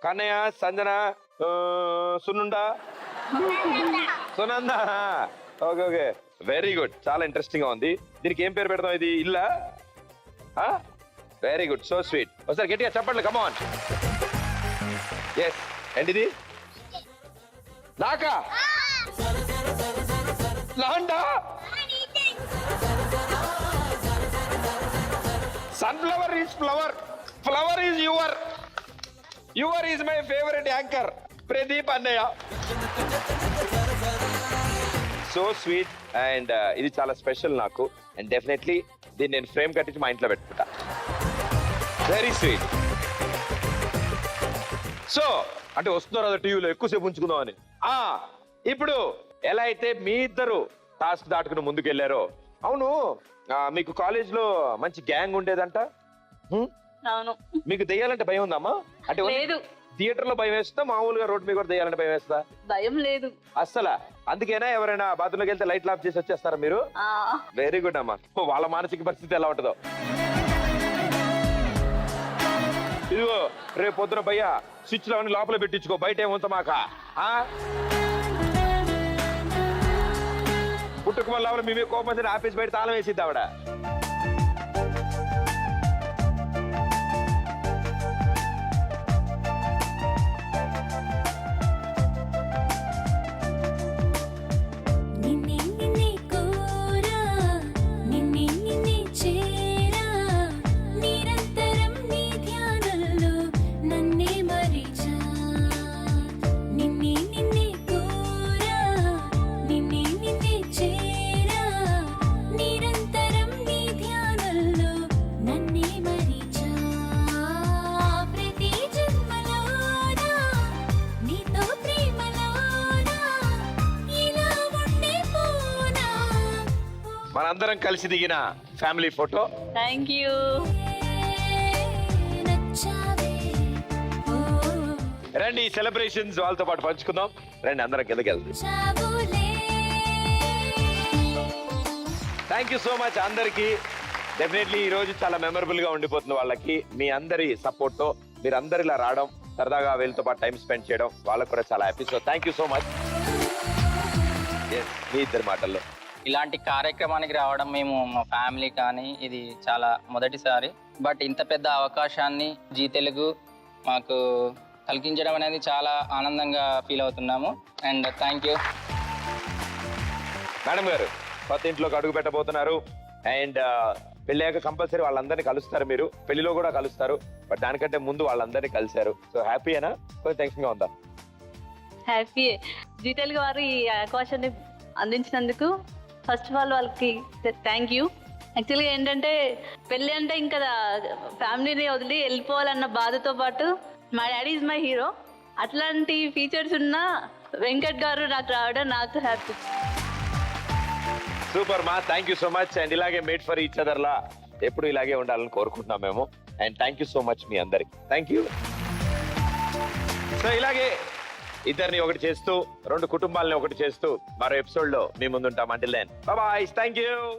Kannayya, Sanjana, Sunanda, Sunanda. Okay okay very good. చాలా ఇంట్రెస్టింగ్ గా ఉంది. దీనికి ఏం పేరు పెడతాం? ఇది ఇల్లా? Very good, so sweet. ఒకసారి గట్టిగా చెప్పండి, కమాన్. ఎస్. ఏంటిది? నాకా? లాండా? Sunflower is flower, flower is your is my favourite anchor Pradeep అన్నయ్య. సో స్వీట్ అండ్ ఇది చాలా స్పెషల్ నాకు. అండ్ డెఫినెట్లీ దీన్ని నేను ఫ్రేమ్ కట్టించి మా ఇంట్లో పెట్టుకుంటా. Very sweet. సో అంటే వస్తున్నారు కదా టీవీలో ఎక్కువసేపు ఉంచుకుందాం అని. ఇప్పుడు ఎలా అయితే మీ ఇద్దరు టాస్క్ దాటుకుని ముందుకెళ్లారో, అవును మీకు కాలేజ్ లో మంచి గ్యాంగ్ ఉండేదంట. అవును. మీకు దెయ్యాలంటే భయం ఉందమ్మా? అంటే లేదు. థియేటర్ లో భయం వేస్తా, మామూలుగా రోడ్ మీద కూడా దెయ్యాలంటే భయం వేస్తా? భయం లేదు అస్సలా. అందుకేనా ఎవరైనా బాత్రూంలోకి వెళ్తే లైట్ ఆఫ్ చేసి వచ్చేస్తారా మీరు? వెరీ గుడ్ అమ్మా. వాళ్ళ మానసిక పరిస్థితి ఎలా ఉంటుందో. ఇదిగో రేపు పొద్దున భయ్య స్విచ్ లో లోపల పెట్టించుకో, బయట ఏముంతమాక. పుట్టుకు మళ్ళీ మేమే కోపం ఆఫీస్ బయట తాళం వేసిద్ది ఆవిడ. మనందరం కలిసి దిగిన ఫ్యామిలీ ఫోటో. Thank you. రండి ఈ సెలబ్రేషన్స్ వాళ్ళతో పాటు పంచుకుందాం. రండి అందరం కిందకి వెళ్దాం. థ్యాంక్ యూ సో మచ్ అందరికి. డెఫినెట్లీ ఈ రోజు చాలా మెమరబుల్ గా ఉండిపోతుంది వాళ్ళకి. మీ అందరి సపోర్ట్ తో మీరు అందరు ఇలా రావడం, సరదాగా వీళ్ళతో పాటు టైం స్పెండ్ చేయడం వాళ్ళకు కూడా చాలా happy. So thank you so much. మీ ఇద్దరి మాటల్లో ఇలాంటి కార్యక్రమానికి రావడం మేము మా ఫ్యామిలీ కానీ ఇది చాలా మొదటిసారి. బట్ ఇంత పెద్ద అవకాశాన్ని జీ తెలుగు మాకు కలిగించడం అనేది చాలా ఆనందంగా ఫీల్ అవుతున్నాము. And thank you. మేడం గారు కొత్త ఇంట్లోకి అడుగు పెట్టబోతున్నారు అండ్ పెళ్ళాక కంపల్సరీ వాళ్ళందరినీ కలుస్తారు. మీరు పెళ్లిలో కూడా కలుస్తారు, బట్ దానికంటే ముందు వాళ్ళందరినీ కలిశారు. సో హ్యాపీయేనా? కొంచెం టెన్షన్ గా ఉందా? హ్యాపీ. జీ తెలుగు వారు ఈ అవకాశాన్ని అందించినందుకు ఫస్ట్ ఆఫ్ ఆల్ వాళ్ళకి థ్యాంక్ యూ. యాక్చువల్గా ఏంటంటే పెళ్ళి అంటే ఇంకా ఫ్యామిలీని వదిలి వెళ్ళిపోవాలన్న బాధతో పాటు మా డాడీ ఈజ్ మై హీరో. అట్లాంటి ఫీచర్స్ ఉన్న వెంకట్ గారు నాకు రావడం నాకు హ్యాపీ. సూపర్ మా, thank you so much. And ఇలాగే మేడ్ ఫర్ ఈచ్ అదర్ లా ఎప్పుడు ఇలాగే ఉండాలని కోరుకుంటున్నాం మేము. And thank you so much మీ అందరికి. Thank you. సో ఇలాగే ఇద్దరిని ఒకటి చేస్తూ, రెండు కుటుంబాలని ఒకటి చేస్తూ మరో ఎపిసోడ్ లో మీ ముందుంటాం. Until then bye bye. Thank you.